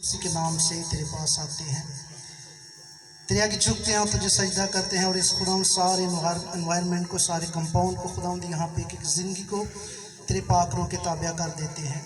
उसी के नाम से तेरे पास आते हैं, तेरे आगे झुकते हैं और तुझे सजदा करते हैं। और इस खुदाम सारे एनवायरनमेंट को, सारे कंपाउंड को खुदाम यहाँ पे एक ज़िंदगी को तेरे पाक रूह के ताबिया कर देते हैं।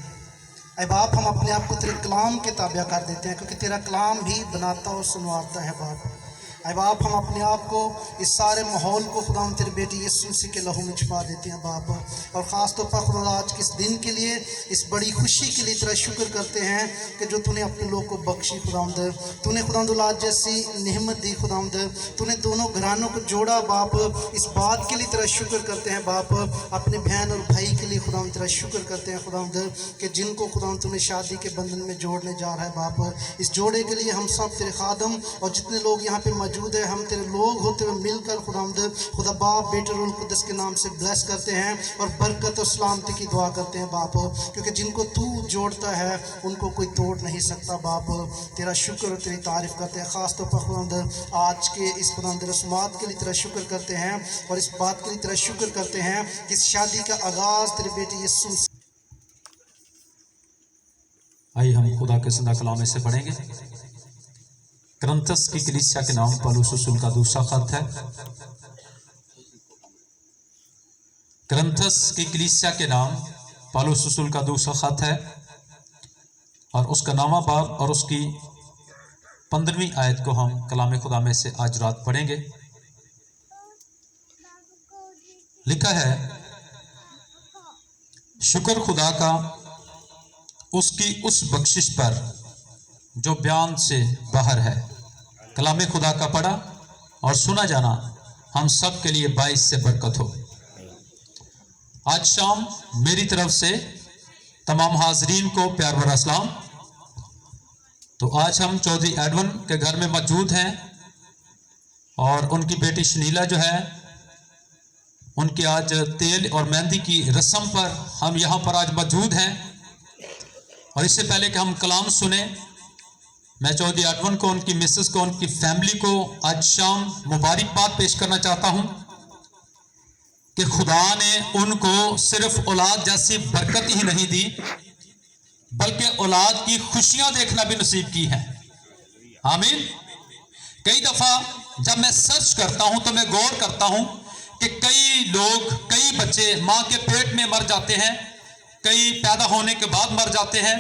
ऐ बाप, हम अपने आप को तेरे कलाम के ताबिया कर देते हैं, क्योंकि तेरा कलाम भी बनाता और सुनवाता है बाप। ऐ बाप, हम अपने आप को, इस सारे माहौल को खुदा तेरे बेटे यीशु मसीह के लहू में छुपा देते हैं बाप। और ख़ास तौर पर खुदा आज किस दिन के लिए, इस बड़ी खुशी के लिए तेरा शुक्र करते हैं कि जो तूने अपने लोग को बख्शी खुदावंद, तूने खुदावंद आज जैसी नेमत दी खुदावंद, तूने दोनों घरानों को जोड़ा बाप। इस बात के लिए तेरा शुक्र करते हैं बाप। अपने बहन और भाई के लिए खुदावंद तेरा शुक्र करते हैं खुदावंद कि जिनको खुदावंद तूने शादी के बंधन में जोड़ने जा रहा है बाप। इस जोड़े के लिए हम सब तेरे खादम और जितने लोग यहाँ पे मौजूद है, हम तेरे लोग होते हुए मिलकर खुदा बाप, बेटे रूह कुद्दस के नाम से ब्लेस करते हैं और बरकत और सलामती की दुआ करते हैं बाप। क्योंकि जिनको तू जोड़ता है उनको कोई तोड़ नहीं सकता बाप। तेरा शुक्र और तेरी तारीफ करते हैं। ख़ास तौर पर खुदा आज के इस खुदा रस्मात के लिए तेरा शुक्र करते हैं और इस बात के लिए तेरा शुक्र करते हैं कि इस शादी का आगाज़ तेरे बेटे यीशु। आइए हम खुदा के ज़िंदा कलाम में से पढ़ेंगे। करंथस की कलीसिया के नाम पौलुस रसूल का दूसरा खत है। करंथस की कलीसिया के नाम पौलुस रसूल का दूसरा खत है और उसका नामा बाब और उसकी 15वीं आयत को हम कलाम खुदा में से आज रात पढ़ेंगे। लिखा है, शुक्र खुदा का उसकी उस बख्शिश पर जो बयान से बाहर है। कलाम खुदा का पढ़ा और सुना जाना हम सब के लिए बाइस से बरकत हो। आज शाम मेरी तरफ से तमाम हाजरीन को प्यार भरा सलाम। तो आज हम चौधरी एडवन के घर में मौजूद हैं और उनकी बेटी शनीला जो है, उनकी आज तेल और मेहंदी की रस्म पर हम यहाँ पर आज मौजूद हैं। और इससे पहले कि हम कलाम सुने, मैं चौधरी एडवन को, उनकी मिसेस को, उनकी फैमिली को आज शाम मुबारकबाद पेश करना चाहता हूं कि खुदा ने उनको सिर्फ औलाद जैसी बरकत ही नहीं दी, बल्कि औलाद की खुशियां देखना भी नसीब की है। आमीन। कई दफा जब मैं सर्च करता हूं तो मैं गौर करता हूं कि कई लोग, कई बच्चे मां के पेट में मर जाते हैं, कई पैदा होने के बाद मर जाते हैं,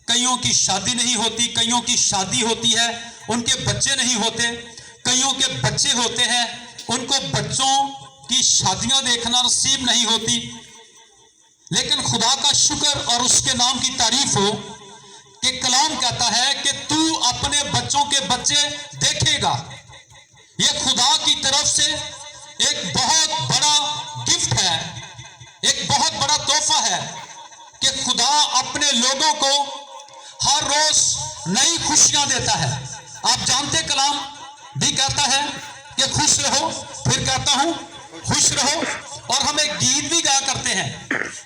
कईयों की शादी नहीं होती, कईयों की शादी होती है, उनके बच्चे नहीं होते, कईयों के बच्चे होते हैं, उनको बच्चों की शादियां देखना नसीब नहीं होती। लेकिन खुदा का शुक्र और उसके नाम की तारीफ हो कि कलाम कहता है कि तू अपने बच्चों के बच्चे देखेगा। यह खुदा की तरफ से एक बहुत बड़ा गिफ्ट है, एक बहुत बड़ा तोहफा है कि खुदा अपने लोगों को हर रोज नई खुशियां देता है। आप जानते कलाम भी कहता है कि खुश रहो, फिर कहता हूं खुश रहो। और हम एक गीत भी गाया करते हैं,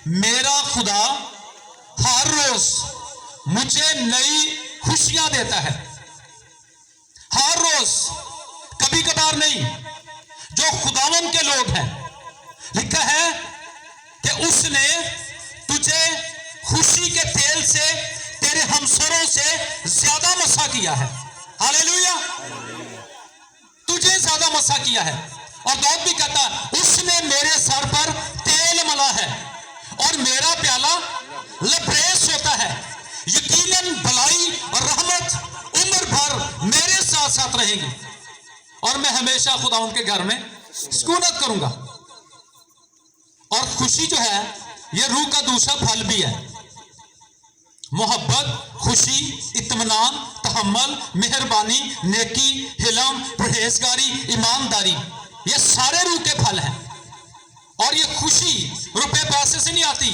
मेरा खुदा हर रोज मुझे नई खुशियां देता है। हर रोज, कभी कभार नहीं। जो खुदावन के लोग हैं, लिखा है कि उसने तुझे खुशी के तेल से, तेरे हमसरों से ज्यादा मसा किया है। हालेलुया। तुझे ज्यादा मसा किया है। और दाऊद भी कहता, उसने मेरे सर पर तेल मला है और मेरा प्याला लबरेज होता है। यकीनन भलाई और रहमत उम्र भर मेरे साथ साथ रहेगी और मैं हमेशा खुदा उनके घर में सुकूनत करूंगा। और खुशी जो है, यह रूह का दूसरा फल भी है। मोहब्बत, खुशी, इत्मीनान, तहम्मुल, मेहरबानी, नेकी, हिलम, परहेजगारी, ईमानदारी, ये सारे रूह के फल हैं। और ये खुशी रुपए पैसे से नहीं आती।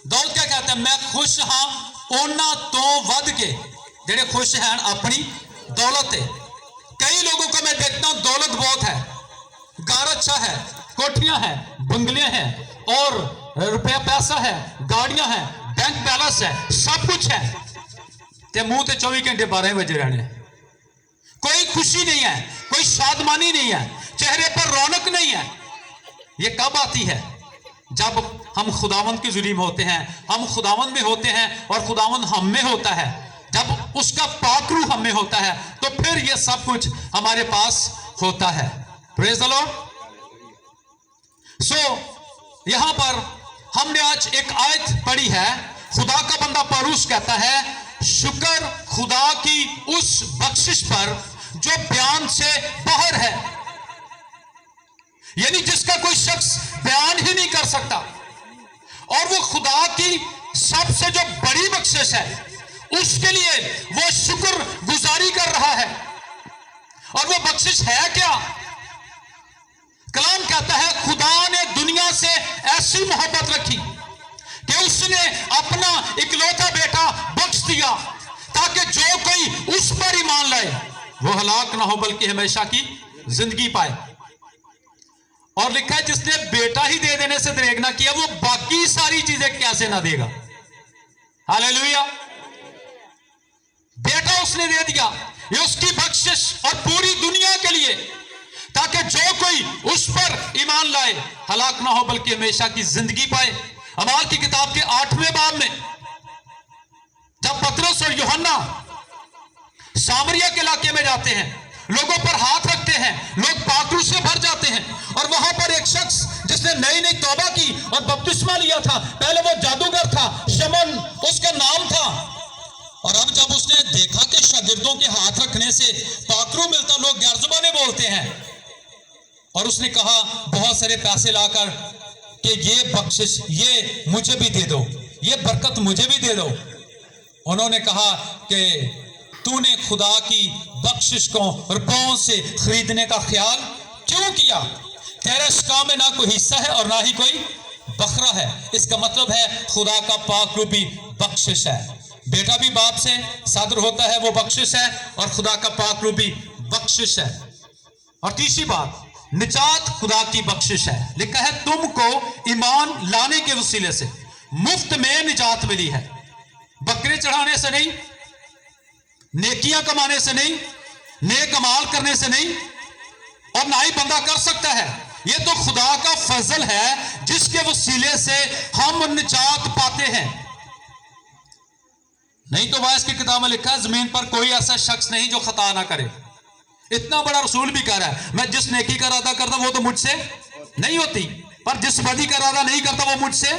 दाऊद क्या कहता है, मैं खुश हाँ ओना तो वध के जेड़े खुश हैं अपनी दौलत है। कई लोगों को मैं देखता हूं दौलत बहुत है, घर अच्छा है, कोठियां हैं, बंगले हैं और रुपया पैसा है, गाड़ियां हैं, बैंक बैलेंस है, सब कुछ है, ते मुंह ते 24 घंटे 12 बजे रहने। कोई खुशी नहीं है, कोई शादमानी नहीं है, चेहरे पर रौनक नहीं है। ये कब आती है? जब हम खुदावंद के जुलीम होते हैं, हम खुदावंद में होते हैं और खुदावंद हम में होता है। जब उसका पाकरू हम में होता है, तो फिर ये सब कुछ हमारे पास होता है। Praise the Lord. सो यहां पर हमने आज एक आयत पढ़ी है, खुदा का बंदा पौलुस कहता है शुक्र खुदा की उस बख्शिश पर जो बयान से बाहर है, यानी जिसका कोई शख्स बयान ही नहीं कर सकता, और वो खुदा की सबसे जो बड़ी बख्शिश है उसके लिए वो शुक्र गुजारी कर रहा है। और वो बख्शिश है क्या? कलाम कहता है खुदा ने दुनिया से ऐसी मोहब्बत रखी कि उसने अपना इकलौता बेटा बख्श दिया, ताकि जो कोई उस पर ईमान लाए वो हलाक ना हो बल्कि हमेशा की जिंदगी पाए। और लिखा है जिसने बेटा ही दे देने से दरेग ना किया, वो बाकी सारी चीजें कैसे ना देगा। हालेलुया। बेटा उसने दे दिया, ये उसकी बख्शिश और पूरी दुनिया के लिए, ताकि जो कोई उस पर ईमान लाए हलाक ना हो बल्कि हमेशा की जिंदगी पाए। अमाल की किताब के 8वें बाब में जब पतरस और यूहन्ना सामरिया के इलाके में जाते हैं, लोगों पर हाथ रखते हैं, लोग पाकरू से भर जाते हैं, और वहां पर एक शख्स जिसने नई नई तौबा की और बपतिस्मा लिया था, पहले वो जादूगर था, शमन उसका नाम था, और अब जब उसने देखा कि शागिर्दों के हाथ रखने से पाकरू मिलता, लोग गैर जुबानें बोलते हैं, और उसने कहा बहुत सारे पैसे लाकर कि ये बख्शिश ये मुझे भी दे दो, ये बरकत मुझे भी दे दो। उन्होंने कहा कि तूने खुदा की बख्शिश को रुपयों से खरीदने का ख्याल क्यों किया? तेरे इस काम में ना कोई हिस्सा है और ना ही कोई बखरा है। इसका मतलब है खुदा का पाक रूपी बख्शिश है। बेटा भी बाप से सादर होता है, वो बख्शिश है, और खुदा का पाक रूपी बख्शिश है। और तीसरी बात, निजात खुदा की बख्शिश है। लिखा है तुमको ईमान लाने के वसीले से मुफ्त में निजात मिली है, बकरे चढ़ाने से नहीं, नेकियां कमाने से नहीं, नेक अमाल करने से नहीं, और ना ही बंदा कर सकता है। ये तो खुदा का फजल है जिसके वसीले से हम निजात पाते हैं। नहीं तो वाइस की किताब में लिखा है जमीन पर कोई ऐसा शख्स नहीं जो खता ना करे। इतना बड़ा रसूल भी कह रहा है मैं जिस नेकी का इरादा करता वो तो मुझसे नहीं होती, पर जिस बदी का इरादा नहीं करता वो मुझसे।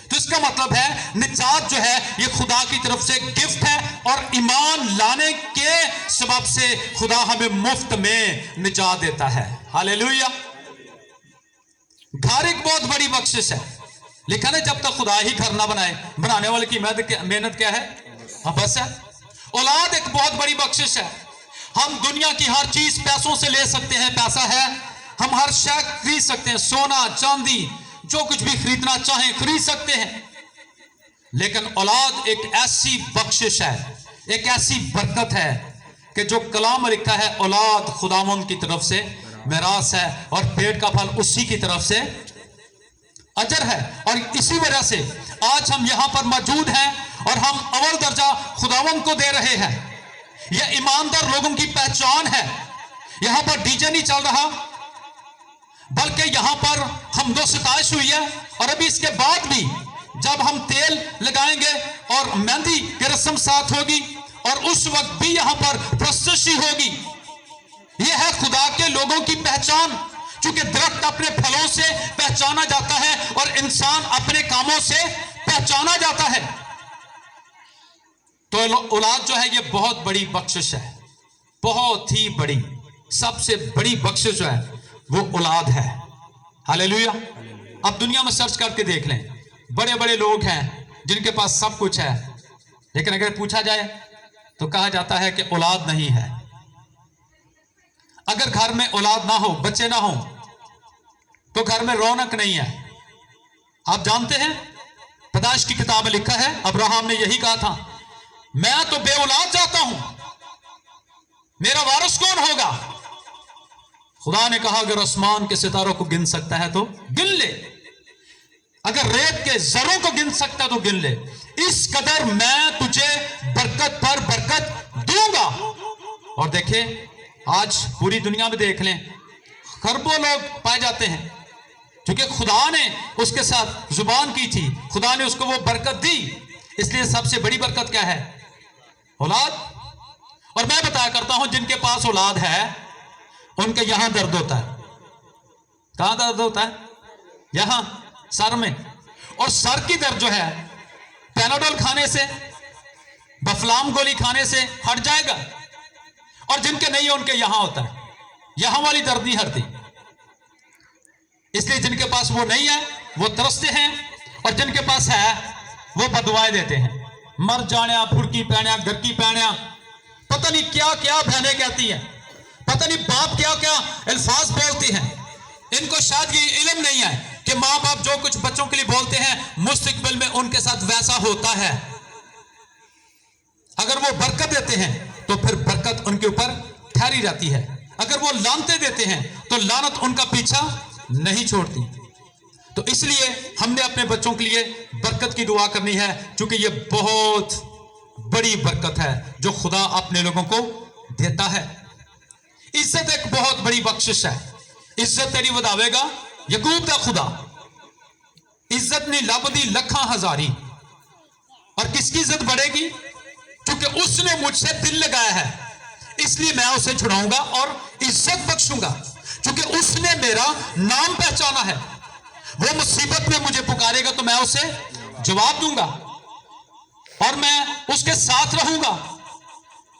तो इसका मतलब है निजात जो है ये खुदा की तरफ से गिफ्ट है, और ईमान लाने के सबब से खुदा हमें मुफ्त में निजात देता है। हालेलुया। घर एक बहुत बड़ी बख्शिश है। लिखा है जब तक खुदा ही घर ना बनाए, बनाने वाले की मेहनत क्या है? हाँ बस है। औलाद एक बहुत बड़ी बख्शिश है। हम दुनिया की हर चीज पैसों से ले सकते हैं, पैसा है, हम हर शय खरीद सकते हैं, सोना चांदी जो कुछ भी खरीदना चाहें खरीद सकते हैं, लेकिन औलाद एक ऐसी बख्शिश है, एक ऐसी बरकत है कि जो कलाम में लिखा है औलाद खुदावंद की तरफ से मिरास है, और पेट का फल उसी की तरफ से अजर है। और इसी वजह से आज हम यहां पर मौजूद हैं और हम अव्वल दर्जा खुदावंद को दे रहे हैं। यह ईमानदार लोगों की पहचान है। यहां पर डीजे नहीं चल रहा, बल्कि यहां पर हमदो सताइश हुई है, और अभी इसके बाद भी जब हम तेल लगाएंगे और मेहंदी की रस्म साथ होगी, और उस वक्त भी यहां पर प्रस्तुति होगी। यह है खुदा के लोगों की पहचान। क्योंकि दरख्त अपने फलों से पहचाना जाता है और इंसान अपने कामों से पहचाना जाता है। तो औलाद जो है ये बहुत बड़ी बख्शिश है, बहुत ही बड़ी, सबसे बड़ी बख्शिश जो है वो औलाद है। हालेलुया। अब दुनिया में सर्च करके देख लें, बड़े बड़े लोग हैं जिनके पास सब कुछ है, लेकिन अगर पूछा जाए तो कहा जाता है कि औलाद नहीं है। अगर घर में औलाद ना हो, बच्चे ना हो, तो घर में रौनक नहीं है। आप जानते हैं पैदाइश की किताब में लिखा है अब्राहम ने यही कहा था, मैं तो बेऔलाद जाता हूं, मेरा वारिस कौन होगा? खुदा ने कहा अगर आसमान के सितारों को गिन सकता है तो गिन ले, अगर रेत के जरों को गिन सकता है तो गिन ले, इस कदर मैं तुझे बरकत पर बरकत दूंगा। और देखें आज पूरी दुनिया में देख लें, खरबों लोग पाए जाते हैं, क्योंकि खुदा ने उसके साथ जुबान की थी, खुदा ने उसको वो बरकत दी। इसलिए सबसे बड़ी बरकत क्या है? औलाद। और मैं बताया करता हूं जिनके पास औलाद है उनके यहां दर्द होता है। कहां दर्द होता है? यहां सर में। और सर की दर्द जो है पैनाडोल खाने से, बफलाम गोली खाने से हट जाएगा। और जिनके नहीं है उनके यहां होता है, यहां वाली दर्द नहीं हटती। इसलिए जिनके पास वो नहीं है वो तरसते हैं, और जिनके पास है वो बदुआएं देते हैं। मर जाने, फुड़की पैण्या, घर की पैण्या, पता नहीं क्या क्या बहने कहती हैं, पता नहीं बाप क्या क्या अल्फाज बोलती हैं। इनको शायद ये इल्म नहीं है कि माँ बाप जो कुछ बच्चों के लिए बोलते हैं मुस्तकबिल में उनके साथ वैसा होता है। अगर वो बरकत देते हैं तो फिर बरकत उनके ऊपर ठहरी जाती है, अगर वो लानते देते हैं तो लानत उनका पीछा नहीं छोड़ती। तो इसलिए हमने अपने बच्चों के लिए बरकत की दुआ करनी है, क्योंकि ये बहुत बड़ी बरकत है जो खुदा अपने लोगों को देता है। इज्जत एक बहुत बड़ी बख्शिश है। इज्जत तेरी वधावेगा यकूब दा खुदा, इज्जत ने लबदी लखा हजारी। और किसकी इज्जत बढ़ेगी? क्योंकि उसने मुझसे दिल लगाया है, इसलिए मैं उसे छुड़ाऊंगा और इज्जत बख्शूंगा। क्योंकि उसने मेरा नाम पहचाना है, वो मुसीबत में मुझे पुकारेगा तो मैं उसे जवाब दूंगा, और मैं उसके साथ रहूंगा,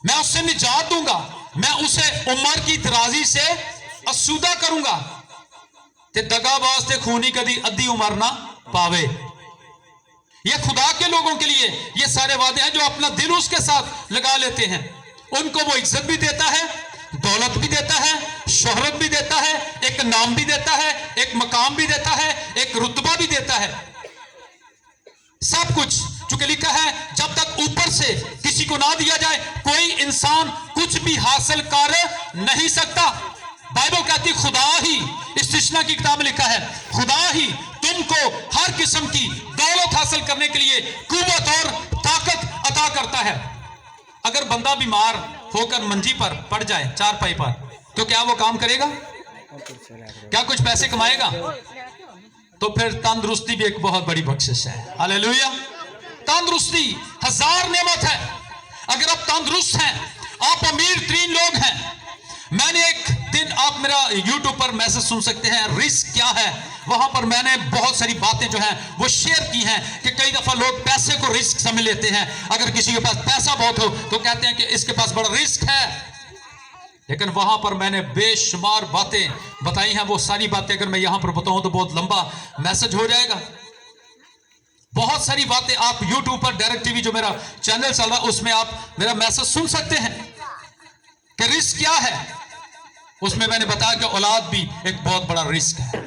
मैं उससे निजात दूंगा, मैं उसे उम्र की दराजी से असूदा करूंगा ते दगाबाज ते खूनी कदी अद्धी उम्र ना पावे। ये खुदा के लोगों के लिए ये सारे वादे हैं जो अपना दिल उसके साथ लगा लेते हैं। उनको वो इज्जत भी देता है, दौलत भी देता है, शोहरत भी देता है, एक नाम भी देता है, एक मकाम भी देता है, एक रुतबा भी देता है, सब कुछ। चूंकि लिखा है जब तक ऊपर से किसी को ना दिया जाए कोई इंसान कुछ भी हासिल कर नहीं सकता। बाइबल कहती खुदा ही, इस्तिस्ना की किताब में लिखा है खुदा ही तुमको हर किस्म की दौलत हासिल करने के लिए कुव्वत और ताकत अता करता है। अगर बंदा बीमार होकर मंजी पर पड़ जाए, चारपाई पर, तो क्या वो काम करेगा? क्या कुछ पैसे कमाएगा? तो फिर तंदुरुस्ती भी एक बहुत बड़ी बख्शिश है। हालेलुया। तंदुरुस्ती हजार नेमत है। अगर आप तंदुरुस्त हैं, आप अमीर तरीन लोग हैं। मैंने एक दिन, आप मेरा YouTube पर मैसेज सुन सकते हैं, रिस्क क्या है, वहां पर मैंने बहुत सारी बातें जो हैं वो शेयर की हैं कि कई दफा लोग पैसे को रिस्क समझ लेते हैं। अगर किसी के पास पैसा बहुत हो तो कहते हैं कि इसके पास बड़ा रिस्क है, लेकिन वहां पर मैंने बेशुमार बातें बताई हैं। वो सारी बातें अगर मैं यहां पर बताऊं तो बहुत लंबा मैसेज हो जाएगा। बहुत सारी बातें आप YouTube पर डायरेक्ट टीवी जो मेरा चैनल चल रहा है उसमें आप मेरा मैसेज सुन सकते हैं कि रिस्क क्या है। उसमें मैंने बताया कि औलाद भी एक बहुत बड़ा रिस्क है,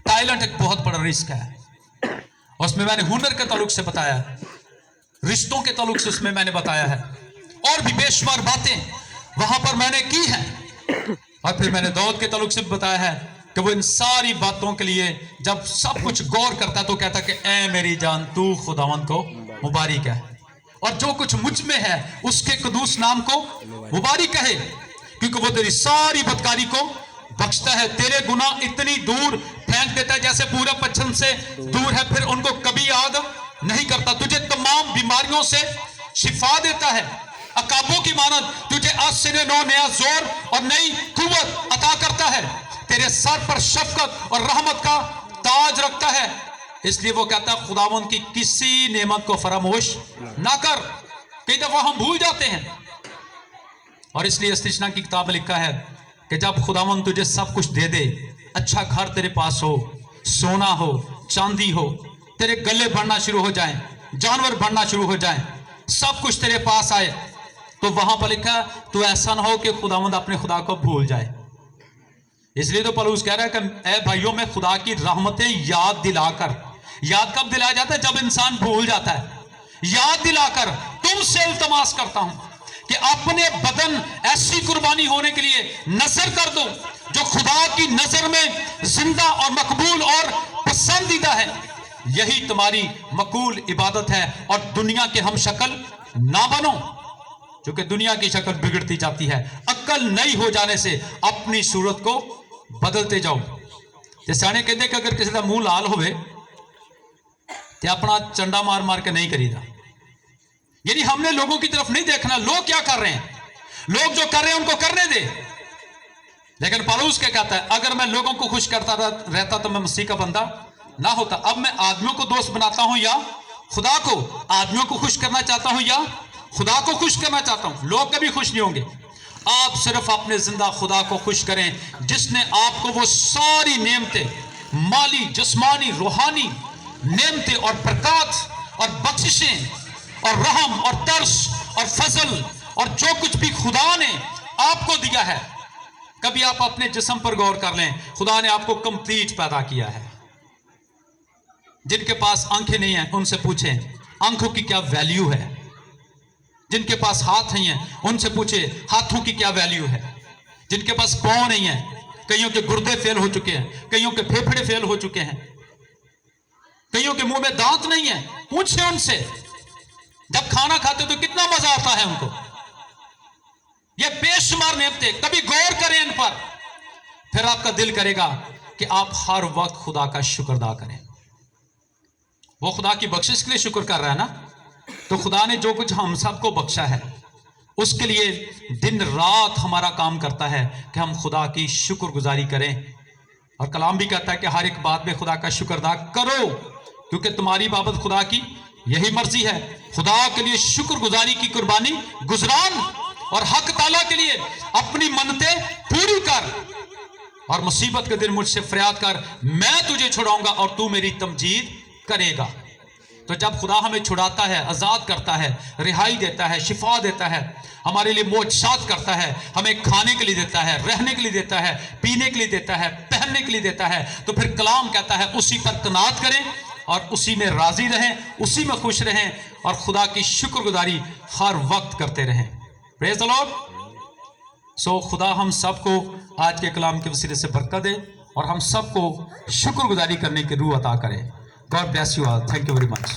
टैलेंट एक बहुत बड़ा रिस्क है। उसमें मैंने हुनर के ताल्लुक से बताया, रिश्तों के ताल्लुक से उसमें मैंने बताया है, और भी बेशुमार बातें वहां पर मैंने की हैं। और फिर मैंने दाऊद के ताल्लुक से बताया है कि वो इन सारी बातों के लिए जब सब कुछ गौर करता तो कहता कि ऐ मेरी जान तू खुदावंद को मुबारक है, और जो कुछ मुझ में है उसके कदूस नाम को मुबारक कहे, क्योंकि वो तेरी सारी बदकारी को बख्शता है, तेरे गुनाह इतनी दूर फेंक देता है जैसे पूरा पश्चिम से दूर है, फिर उनको कभी याद नहीं करता। तुझे तमाम बीमारियों से शिफा देता है, अकाबों की मानद तुझे आज से नौ नया जोर और नई कुव्वत अता करता है, तेरे सर पर शफकत और रहमत का ताज रखता है। इसलिए वो कहता है खुदावंद की किसी नेमत को फरामोश ना कर। कई दफा हम भूल जाते हैं, और इसलिए इस्तिस्ना की किताब में लिखा है कि जब खुदावंद तुझे सब कुछ दे दे, अच्छा घर तेरे पास हो, सोना हो, चांदी हो, तेरे गले बढ़ना शुरू हो जाएं, जानवर बढ़ना शुरू हो जाएं, सब कुछ तेरे पास आए, तो वहां पर लिखा तो ऐसा ना हो कि खुदावंद अपने खुदा को भूल जाए। इसलिए तो पौलुस कह रहा है कि ए भाइयों में खुदा की रहमतें याद दिलाकर, याद कब दिलाया जाता है? जब इंसान भूल जाता है। याद दिलाकर तुमसे इल्तमास करता हूं कि अपने बदन ऐसी कुर्बानी होने के लिए नजर कर दो जो खुदा की नजर में जिंदा और मकबूल और पसंदीदा है। यही तुम्हारी मकबूल इबादत है, और दुनिया के हम शक्ल ना बनो, क्योंकि दुनिया की शक्ल बिगड़ती जाती है। अक्ल नई हो जाने से अपनी सूरत को बदलते जाओ। ते सियाने कहते कि अगर किसी का मुंह लाल होवे ते अपना चंडा मार मार के नहीं करीदा, यानी हमने लोगों की तरफ नहीं देखना लोग क्या कर रहे हैं, लोग जो कर रहे हैं उनको करने दे। लेकिन पौलुस क्या कहता है, अगर मैं लोगों को खुश करता रहता तो मैं मसीह का बंदा ना होता। अब मैं आदमियों को दोस्त बनाता हूं या खुदा को? आदमियों को खुश करना चाहता हूं या खुदा को खुश करना चाहता हूं? लोग कभी खुश नहीं होंगे। आप सिर्फ अपने जिंदा खुदा को खुश करें जिसने आपको वो सारी नेमतें, माली, जिस्मानी, रूहानी नेमतें और बरकत और बख्शिशें और रहम और तरस और फजल और जो कुछ भी खुदा ने आपको दिया है। कभी आप अपने जिस्म पर गौर कर लें, खुदा ने आपको कंप्लीट पैदा किया है। जिनके पास आंखें नहीं हैं उनसे पूछें आंखों की क्या वैल्यू है। जिनके पास हाथ नहीं है उनसे पूछे हाथों की क्या वैल्यू है। जिनके पास पांव नहीं है, कईयों के गुर्दे फेल हो चुके हैं, कईयों के फेफड़े फेल हो चुके हैं, कईयों के मुंह में दांत नहीं है, पूछे उनसे जब खाना खाते तो कितना मजा आता है उनको। ये बेशुमार नेमतें, कभी गौर करें इन पर, फिर आपका दिल करेगा कि आप हर वक्त खुदा का शुक्र अदा करें। वो खुदा की बख्शिश के लिए शुक्र कर रहा है ना, तो खुदा ने जो कुछ हम सबको बख्शा है उसके लिए दिन रात हमारा काम करता है कि हम खुदा की शुक्रगुजारी करें। और कलाम भी कहता है कि हर एक बात में खुदा का शुक्र अदा करो क्योंकि तुम्हारी बाबत खुदा की यही मर्जी है। खुदा के लिए शुक्रगुजारी की कुर्बानी गुजरान और हक ताला के लिए अपनी मन्नतें पूरी कर और मुसीबत के दिन मुझसे फरियाद कर, मैं तुझे छुड़ाऊंगा और तू मेरी तमजीद करेगा। तो जब खुदा हमें छुड़ाता है, आजाद करता है, रिहाई देता है, शिफा देता है, हमारे लिए मोअज़्ज़ात करता है, हमें खाने के लिए देता है, रहने के लिए देता है, पीने के लिए देता है, पहनने के लिए देता है, तो फिर कलाम कहता है उसी पर कनात करें और उसी में राजी रहें, उसी में खुश रहें और खुदा की शुक्रगुजारी हर वक्त करते रहें। Praise the Lord. सो खुदा हम सबको आज के कलाम के वसीले से बरकत दे और हम सबको शुक्रगुजारी करने की रूह अता करें। God bless you all. Thank you very much.